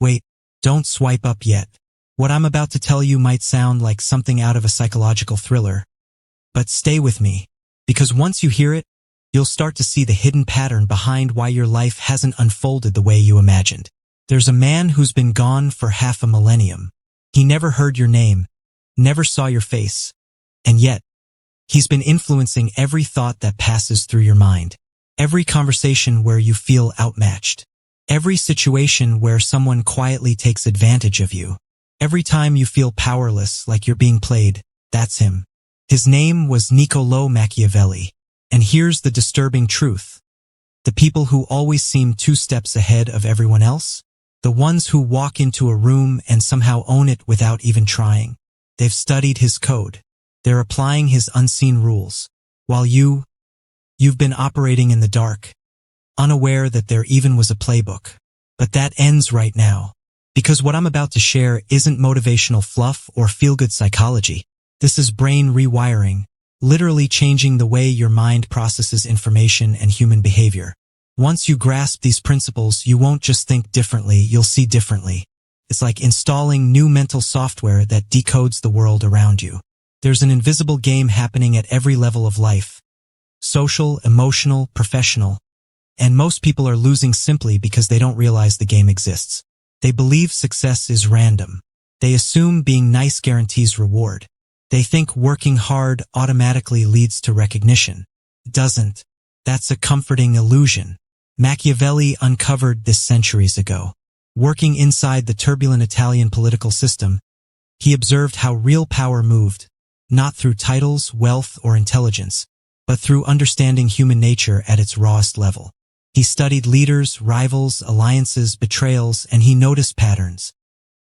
Wait, don't swipe up yet. What I'm about to tell you might sound like something out of a psychological thriller. But stay with me, because once you hear it, you'll start to see the hidden pattern behind why your life hasn't unfolded the way you imagined. There's a man who's been gone for half a millennium. He never heard your name, never saw your face, and yet, he's been influencing every thought that passes through your mind, every conversation where you feel outmatched, every situation where someone quietly takes advantage of you, every time you feel powerless like you're being played. That's him. His name was Niccolò Machiavelli. And here's the disturbing truth. The people who always seem 2 steps ahead of everyone else, the ones who walk into a room and somehow own it without even trying, they've studied his code. They're applying his unseen rules, while you've been operating in the dark, unaware that there even was a playbook. But that ends right now, because what I'm about to share isn't motivational fluff or feel-good psychology. This is brain rewiring, literally changing the way your mind processes information and human behavior. Once you grasp these principles, you won't just think differently, you'll see differently. It's like installing new mental software that decodes the world around you. There's an invisible game happening at every level of life. Social, emotional, professional. And most people are losing simply because they don't realize the game exists. They believe success is random. They assume being nice guarantees reward. They think working hard automatically leads to recognition. It doesn't. That's a comforting illusion. Machiavelli uncovered this centuries ago. Working inside the turbulent Italian political system, he observed how real power moved, not through titles, wealth, or intelligence, but through understanding human nature at its rawest level. He studied leaders, rivals, alliances, betrayals, and he noticed patterns.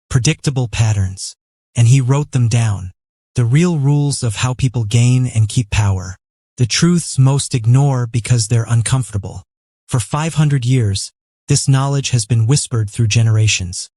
Predictable patterns. And he wrote them down. The real rules of how people gain and keep power. The truths most ignore because they're uncomfortable. For 500 years, this knowledge has been whispered through generations,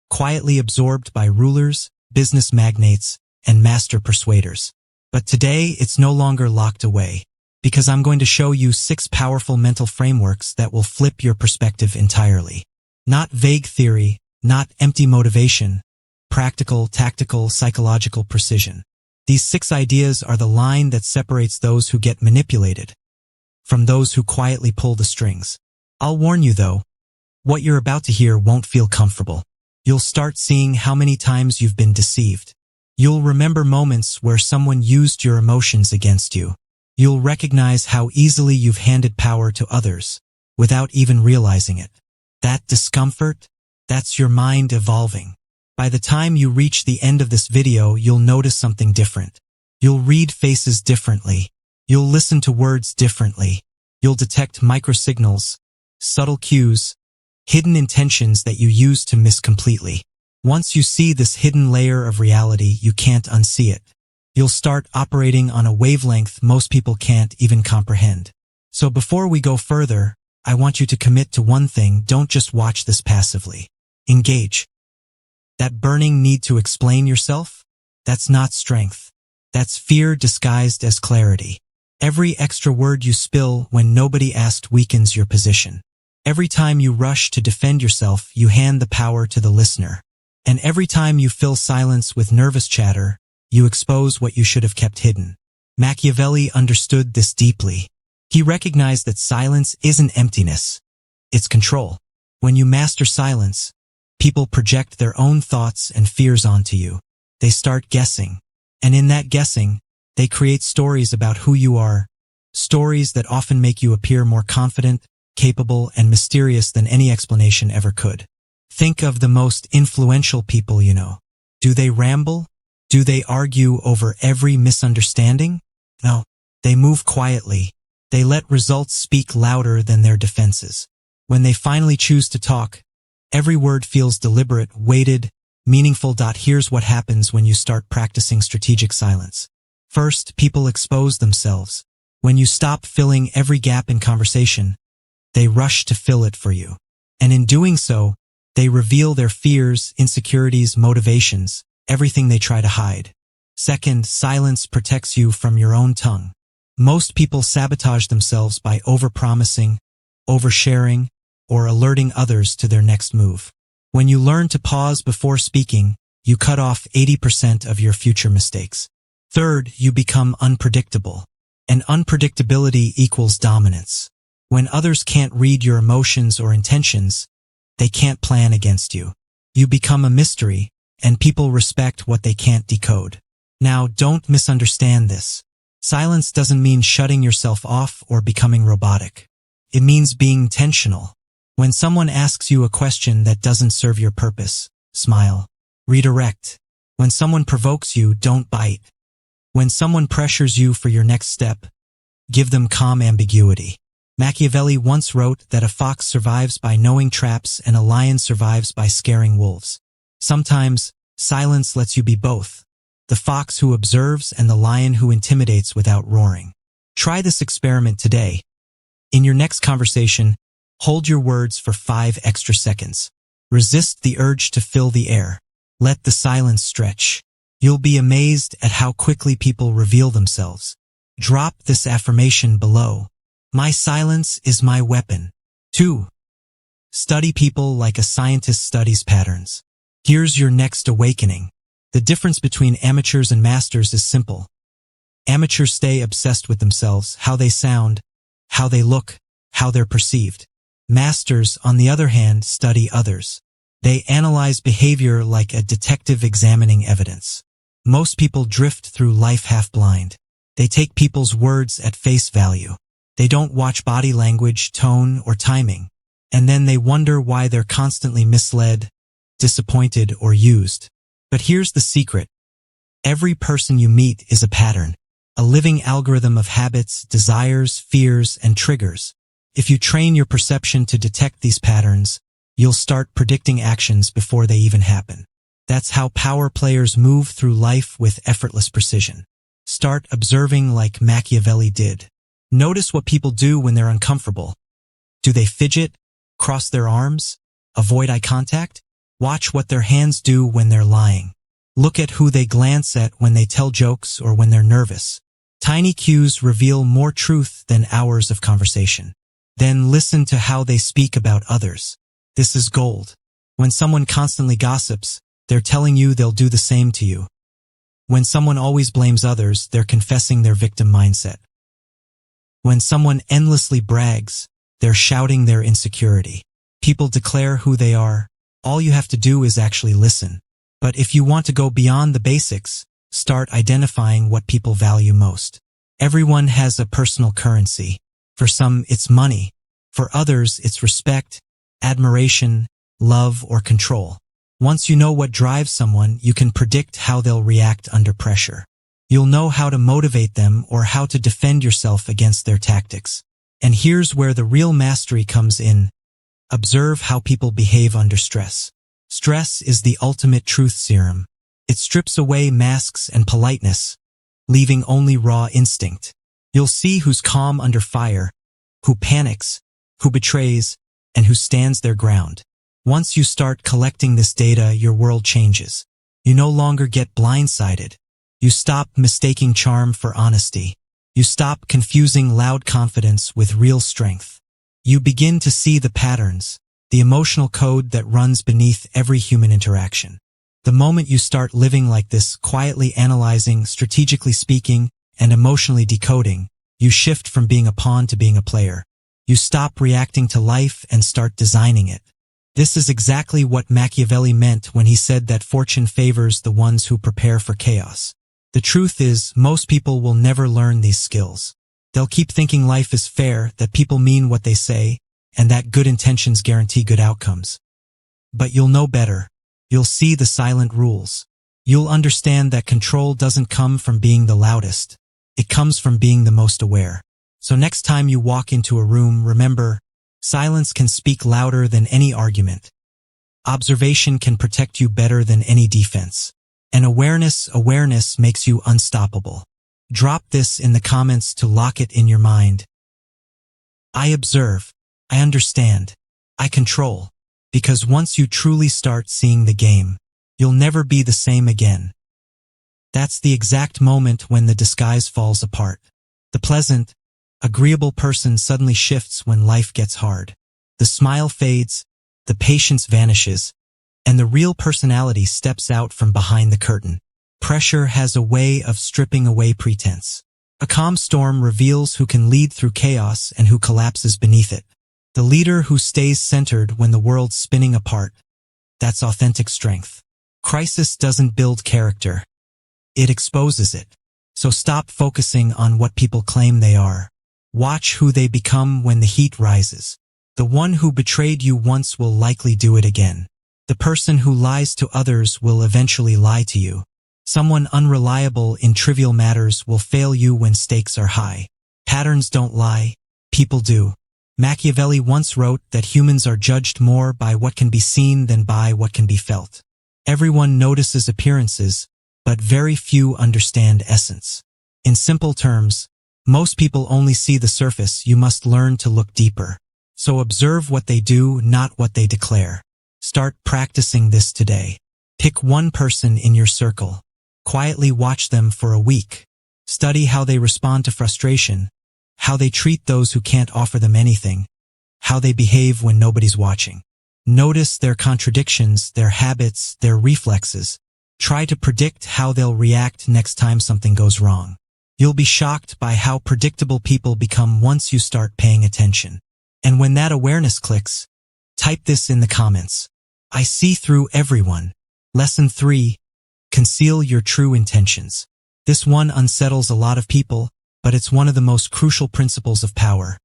quietly absorbed by rulers, business magnates, and master persuaders. But today, it's no longer locked away, because I'm going to show you 6 powerful mental frameworks that will flip your perspective entirely. Not vague theory, not empty motivation, practical, tactical, psychological precision. These 6 ideas are the line that separates those who get manipulated from those who quietly pull the strings. I'll warn you though, what you're about to hear won't feel comfortable. You'll start seeing how many times you've been deceived. You'll remember moments where someone used your emotions against you. You'll recognize how easily you've handed power to others without even realizing it. That discomfort, that's your mind evolving. By the time you reach the end of this video, you'll notice something different. You'll read faces differently. You'll listen to words differently. You'll detect microsignals, subtle cues, hidden intentions that you used to miss completely. Once you see this hidden layer of reality, you can't unsee it. You'll start operating on a wavelength most people can't even comprehend. So before we go further, I want you to commit to one thing. Don't just watch this passively. Engage. That burning need to explain yourself? That's not strength. That's fear disguised as clarity. Every extra word you spill when nobody asked weakens your position. Every time you rush to defend yourself, you hand the power to the listener. And every time you fill silence with nervous chatter, you expose what you should have kept hidden. Machiavelli understood this deeply. He recognized that silence isn't emptiness. It's control. When you master silence, people project their own thoughts and fears onto you. They start guessing. And in that guessing, they create stories about who you are. Stories that often make you appear more confident, capable, and mysterious than any explanation ever could. Think of the most influential people you know. Do they ramble? Do they argue over every misunderstanding? No. They move quietly. They let results speak louder than their defenses. When they finally choose to talk, every word feels deliberate, weighted, meaningful. Here's what happens when you start practicing strategic silence. First, people expose themselves. When you stop filling every gap in conversation, they rush to fill it for you. And in doing so, they reveal their fears, insecurities, motivations, everything they try to hide. Second, silence protects you from your own tongue. Most people sabotage themselves by overpromising, oversharing, or alerting others to their next move. When you learn to pause before speaking, you cut off 80% of your future mistakes. Third, you become unpredictable. And unpredictability equals dominance. When others can't read your emotions or intentions, they can't plan against you. You become a mystery, and people respect what they can't decode. Now, don't misunderstand this. Silence doesn't mean shutting yourself off or becoming robotic. It means being intentional. When someone asks you a question that doesn't serve your purpose, smile. Redirect. When someone provokes you, don't bite. When someone pressures you for your next step, give them calm ambiguity. Machiavelli once wrote that a fox survives by knowing traps and a lion survives by scaring wolves. Sometimes, silence lets you be both. The fox who observes and the lion who intimidates without roaring. Try this experiment today. In your next conversation, hold your words for 5 extra seconds. Resist the urge to fill the air. Let the silence stretch. You'll be amazed at how quickly people reveal themselves. Drop this affirmation below. My silence is my weapon. 2. Study people like a scientist studies patterns. Here's your next awakening. The difference between amateurs and masters is simple. Amateurs stay obsessed with themselves, how they sound, how they look, how they're perceived. Masters, on the other hand, study others. They analyze behavior like a detective examining evidence. Most people drift through life half-blind. They take people's words at face value. They don't watch body language, tone, or timing. And then they wonder why they're constantly misled, disappointed, or used. But here's the secret. Every person you meet is a pattern, a living algorithm of habits, desires, fears, and triggers. If you train your perception to detect these patterns, you'll start predicting actions before they even happen. That's how power players move through life with effortless precision. Start observing like Machiavelli did. Notice what people do when they're uncomfortable. Do they fidget, cross their arms, avoid eye contact? Watch what their hands do when they're lying. Look at who they glance at when they tell jokes or when they're nervous. Tiny cues reveal more truth than hours of conversation. Then listen to how they speak about others. This is gold. When someone constantly gossips, they're telling you they'll do the same to you. When someone always blames others, they're confessing their victim mindset. When someone endlessly brags, they're shouting their insecurity. People declare who they are. All you have to do is actually listen. But if you want to go beyond the basics, start identifying what people value most. Everyone has a personal currency. For some, it's money. For others, it's respect, admiration, love, or control. Once you know what drives someone, you can predict how they'll react under pressure. You'll know how to motivate them or how to defend yourself against their tactics. And here's where the real mastery comes in. Observe how people behave under stress. Stress is the ultimate truth serum. It strips away masks and politeness, leaving only raw instinct. You'll see who's calm under fire, who panics, who betrays, and who stands their ground. Once you start collecting this data, your world changes. You no longer get blindsided. You stop mistaking charm for honesty. You stop confusing loud confidence with real strength. You begin to see the patterns, the emotional code that runs beneath every human interaction. The moment you start living like this, quietly analyzing, strategically speaking, and emotionally decoding, you shift from being a pawn to being a player. You stop reacting to life and start designing it. This is exactly what Machiavelli meant when he said that fortune favors the ones who prepare for chaos. The truth is, most people will never learn these skills. They'll keep thinking life is fair, that people mean what they say, and that good intentions guarantee good outcomes. But you'll know better. You'll see the silent rules. You'll understand that control doesn't come from being the loudest. It comes from being the most aware. So next time you walk into a room, remember, silence can speak louder than any argument. Observation can protect you better than any defense. And awareness makes you unstoppable. Drop this in the comments to lock it in your mind. I observe. I understand. I control. Because once you truly start seeing the game, you'll never be the same again. That's the exact moment when the disguise falls apart. The pleasant, agreeable person suddenly shifts when life gets hard. The smile fades, the patience vanishes, and the real personality steps out from behind the curtain. Pressure has a way of stripping away pretense. A calm storm reveals who can lead through chaos and who collapses beneath it. The leader who stays centered when the world's spinning apart. That's authentic strength. Crisis doesn't build character. It exposes it. So stop focusing on what people claim they are. Watch who they become when the heat rises. The one who betrayed you once will likely do it again. The person who lies to others will eventually lie to you. Someone unreliable in trivial matters will fail you when stakes are high. Patterns don't lie, people do. Machiavelli once wrote that humans are judged more by what can be seen than by what can be felt. Everyone notices appearances, but very few understand essence. In simple terms, most people only see the surface. You must learn to look deeper. So observe what they do, not what they declare. Start practicing this today. Pick one person in your circle. Quietly watch them for a week. Study how they respond to frustration, how they treat those who can't offer them anything, how they behave when nobody's watching. Notice their contradictions, their habits, their reflexes. Try to predict how they'll react next time something goes wrong. You'll be shocked by how predictable people become once you start paying attention. And when that awareness clicks, type this in the comments. I see through everyone. Lesson 3. Conceal your true intentions. This one unsettles a lot of people, but it's one of the most crucial principles of power.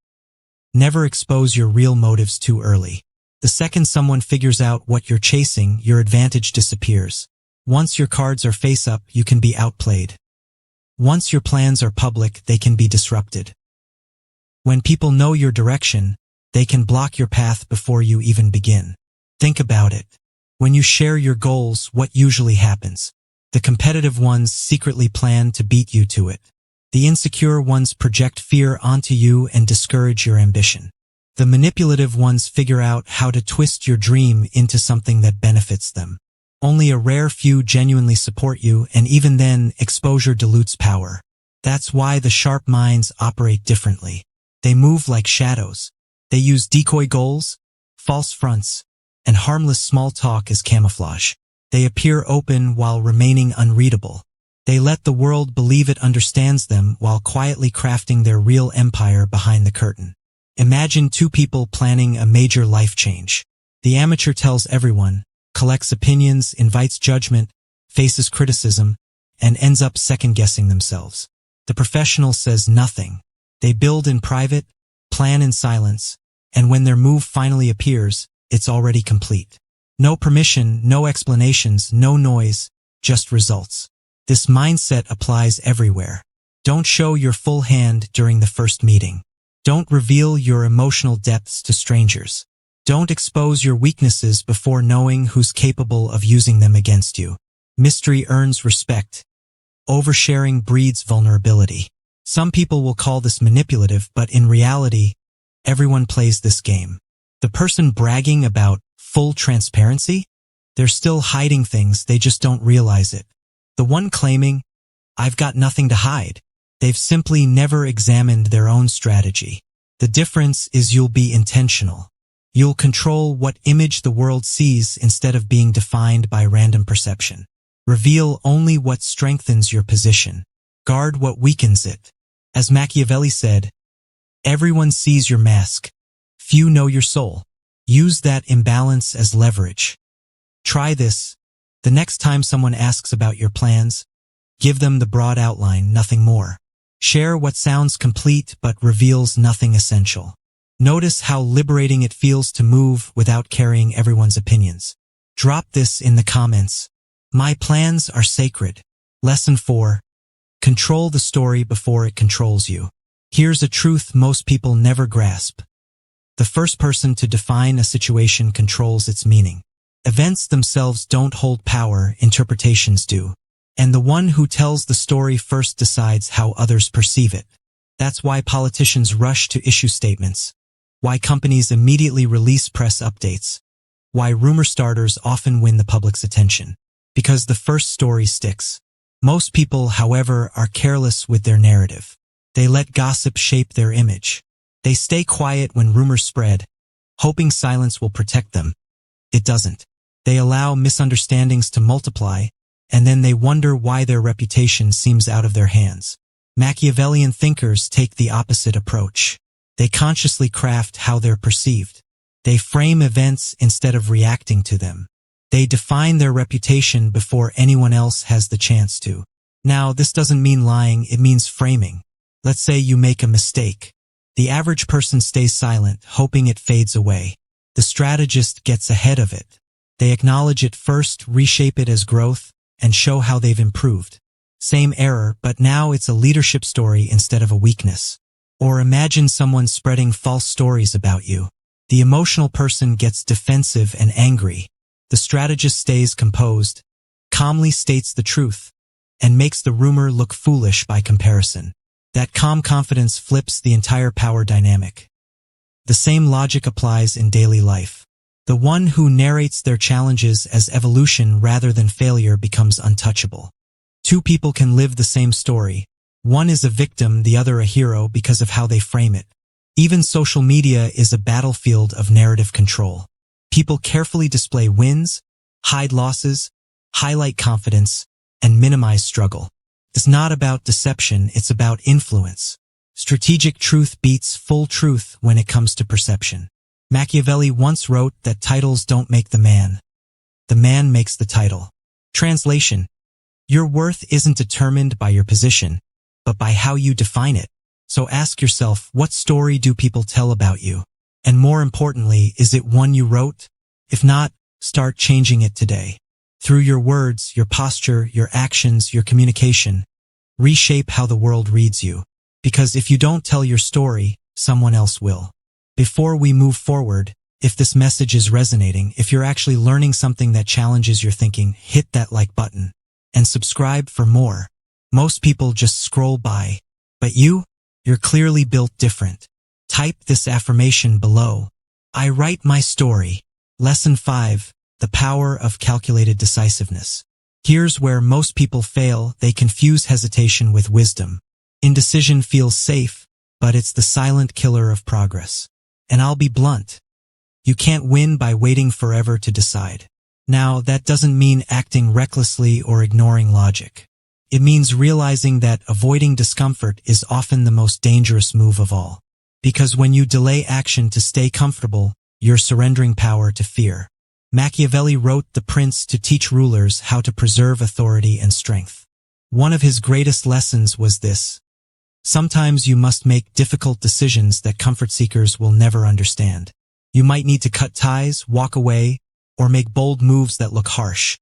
Never expose your real motives too early. The second someone figures out what you're chasing, your advantage disappears. Once your cards are face up, you can be outplayed. Once your plans are public, they can be disrupted. When people know your direction, they can block your path before you even begin. Think about it. When you share your goals, what usually happens? The competitive ones secretly plan to beat you to it. The insecure ones project fear onto you and discourage your ambition. The manipulative ones figure out how to twist your dream into something that benefits them. Only a rare few genuinely support you, and even then, exposure dilutes power. That's why the sharp minds operate differently. They move like shadows. They use decoy goals, false fronts, and harmless small talk as camouflage. They appear open while remaining unreadable. They let the world believe it understands them while quietly crafting their real empire behind the curtain. Imagine two people planning a major life change. The amateur tells everyone, collects opinions, invites judgment, faces criticism, and ends up second-guessing themselves. The professional says nothing. They build in private, plan in silence, and when their move finally appears, it's already complete. No permission, no explanations, no noise, just results. This mindset applies everywhere. Don't show your full hand during the first meeting. Don't reveal your emotional depths to strangers. Don't expose your weaknesses before knowing who's capable of using them against you. Mystery earns respect. Oversharing breeds vulnerability. Some people will call this manipulative, but in reality, everyone plays this game. The person bragging about full transparency? They're still hiding things, they just don't realize it. The one claiming, I've got nothing to hide, they've simply never examined their own strategy. The difference is you'll be intentional. You'll control what image the world sees instead of being defined by random perception. Reveal only what strengthens your position. Guard what weakens it. As Machiavelli said, everyone sees your mask. Few know your soul. Use that imbalance as leverage. Try this. The next time someone asks about your plans, give them the broad outline, nothing more. Share what sounds complete but reveals nothing essential. Notice how liberating it feels to move without carrying everyone's opinions. Drop this in the comments. My plans are sacred. Lesson 4. Control the story before it controls you. Here's a truth most people never grasp. The first person to define a situation controls its meaning. Events themselves don't hold power, interpretations do. And the one who tells the story first decides how others perceive it. That's why politicians rush to issue statements. Why companies immediately release press updates. Why rumor starters often win the public's attention. Because the first story sticks. Most people, however, are careless with their narrative. They let gossip shape their image. They stay quiet when rumors spread, hoping silence will protect them. It doesn't. They allow misunderstandings to multiply, and then they wonder why their reputation seems out of their hands. Machiavellian thinkers take the opposite approach. They consciously craft how they're perceived. They frame events instead of reacting to them. They define their reputation before anyone else has the chance to. Now, this doesn't mean lying, it means framing. Let's say you make a mistake. The average person stays silent, hoping it fades away. The strategist gets ahead of it. They acknowledge it first, reshape it as growth, and show how they've improved. Same error, but now it's a leadership story instead of a weakness. Or imagine someone spreading false stories about you. The emotional person gets defensive and angry. The strategist stays composed, calmly states the truth, and makes the rumor look foolish by comparison. That calm confidence flips the entire power dynamic. The same logic applies in daily life. The one who narrates their challenges as evolution rather than failure becomes untouchable. Two people can live the same story. One is a victim, the other a hero because of how they frame it. Even social media is a battlefield of narrative control. People carefully display wins, hide losses, highlight confidence, and minimize struggle. It's not about deception, it's about influence. Strategic truth beats full truth when it comes to perception. Machiavelli once wrote that titles don't make the man makes the title. Translation: your worth isn't determined by your position, but by how you define it. So ask yourself, what story do people tell about you? And more importantly, is it one you wrote? If not, start changing it today. Through your words, your posture, your actions, your communication, reshape how the world reads you. Because if you don't tell your story, someone else will. Before we move forward, if this message is resonating, if you're actually learning something that challenges your thinking, hit that like button and subscribe for more. Most people just scroll by. But you're clearly built different. Type this affirmation below. I write my story. Lesson 5. The power of calculated decisiveness. Here's where most people fail. They confuse hesitation with wisdom. Indecision feels safe, but it's the silent killer of progress. And I'll be blunt. You can't win by waiting forever to decide. Now, that doesn't mean acting recklessly or ignoring logic. It means realizing that avoiding discomfort is often the most dangerous move of all. Because when you delay action to stay comfortable, you're surrendering power to fear. Machiavelli wrote The Prince to teach rulers how to preserve authority and strength. One of his greatest lessons was this: sometimes you must make difficult decisions that comfort seekers will never understand. You might need to cut ties, walk away, or make bold moves that look harsh.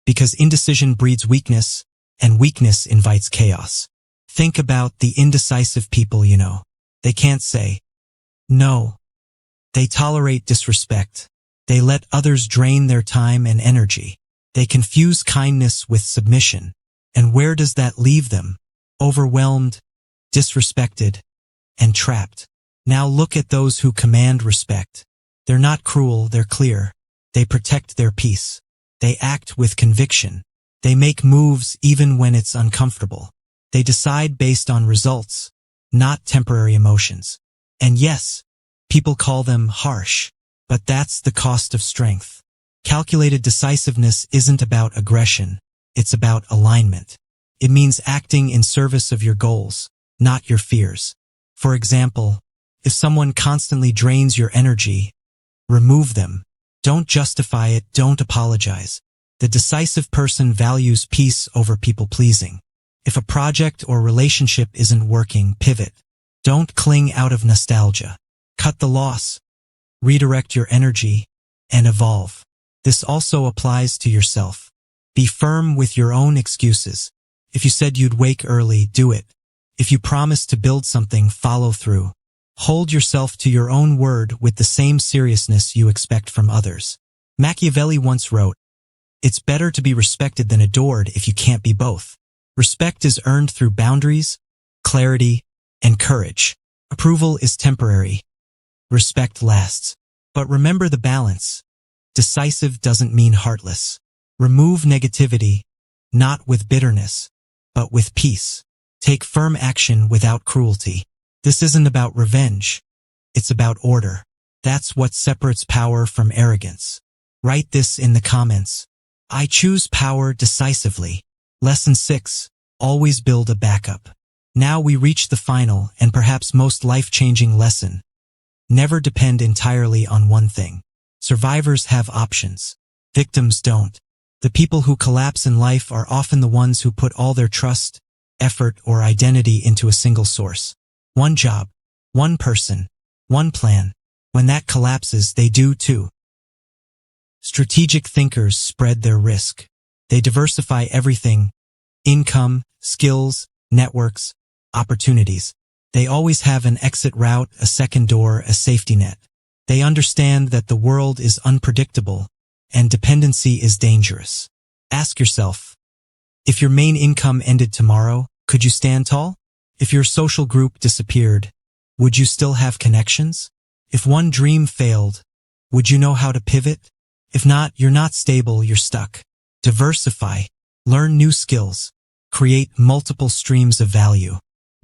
Because indecision breeds weakness, and weakness invites chaos. Think about the indecisive people you know. They can't say no. They tolerate disrespect. They let others drain their time and energy. They confuse kindness with submission. And where does that leave them? Overwhelmed, disrespected, and trapped. Now look at those who command respect. They're not cruel, they're clear. They protect their peace. They act with conviction. They make moves even when it's uncomfortable. They decide based on results, not temporary emotions. And yes, people call them harsh, but that's the cost of strength. Calculated decisiveness isn't about aggression, it's about alignment. It means acting in service of your goals, not your fears. For example, if someone constantly drains your energy, remove them. Don't justify it, don't apologize. The decisive person values peace over people-pleasing. If a project or relationship isn't working, pivot. Don't cling out of nostalgia. Cut the loss, redirect your energy, and evolve. This also applies to yourself. Be firm with your own excuses. If you said you'd wake early, do it. If you promised to build something, follow through. Hold yourself to your own word with the same seriousness you expect from others. Machiavelli once wrote, "It's better to be respected than adored if you can't be both." Respect is earned through boundaries, clarity, and courage. Approval is temporary. Respect lasts. But remember the balance. Decisive doesn't mean heartless. Remove negativity, not with bitterness, but with peace. Take firm action without cruelty. This isn't about revenge. It's about order. That's what separates power from arrogance. Write this in the comments. I choose power decisively. Lesson 6. Always build a backup. Now we reach the final and perhaps most life-changing lesson. Never depend entirely on one thing. Survivors have options. Victims don't. The people who collapse in life are often the ones who put all their trust, effort, or identity into a single source. One job, one person, one plan. When that collapses, they do too. Strategic thinkers spread their risk. They diversify everything: income, skills, networks, opportunities. They always have an exit route, a second door, a safety net. They understand that the world is unpredictable and dependency is dangerous. Ask yourself, if your main income ended tomorrow, could you stand tall? If your social group disappeared, would you still have connections? If one dream failed, would you know how to pivot? If not, you're not stable, you're stuck. Diversify. Learn new skills. Create multiple streams of value.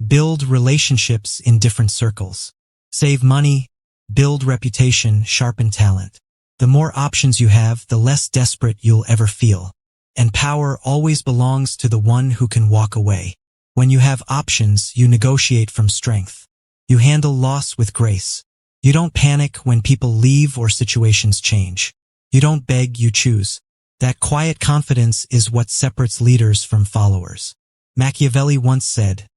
Build relationships in different circles. Save money. Build reputation, sharpen talent. The more options you have, the less desperate you'll ever feel. And power always belongs to the one who can walk away. When you have options, you negotiate from strength. You handle loss with grace. You don't panic when people leave or situations change. You don't beg, you choose. That quiet confidence is what separates leaders from followers. Machiavelli once said,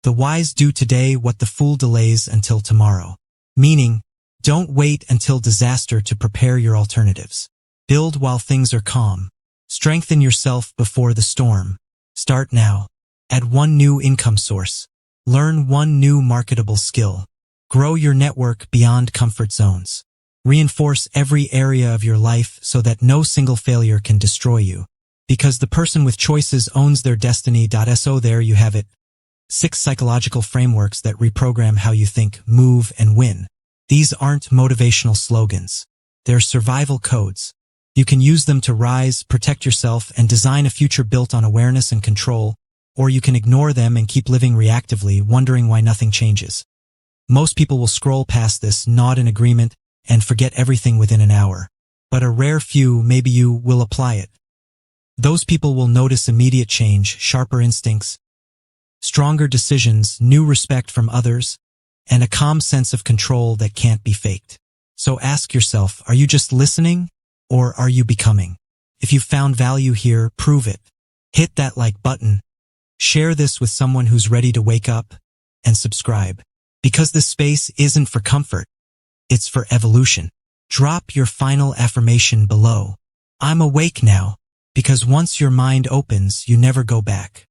"The wise do today what the fool delays until tomorrow." Meaning, don't wait until disaster to prepare your alternatives. Build while things are calm. Strengthen yourself before the storm. Start now. Add one new income source. Learn one new marketable skill. Grow your network beyond comfort zones. Reinforce every area of your life so that no single failure can destroy you. Because the person with choices owns their destiny. So there you have it. 6 psychological frameworks that reprogram how you think, move, and win. These aren't motivational slogans. They're survival codes. You can use them to rise, protect yourself, and design a future built on awareness and control, or you can ignore them and keep living reactively, wondering why nothing changes. Most people will scroll past this, nod in agreement, and forget everything within an hour. But a rare few, maybe you, will apply it. Those people will notice immediate change, sharper instincts, stronger decisions, new respect from others, and a calm sense of control that can't be faked. So ask yourself, are you just listening, or are you becoming? If you found value here, prove it. Hit that like button, share this with someone who's ready to wake up, and subscribe. Because this space isn't for comfort, it's for evolution. Drop your final affirmation below. I'm awake now, because once your mind opens, you never go back.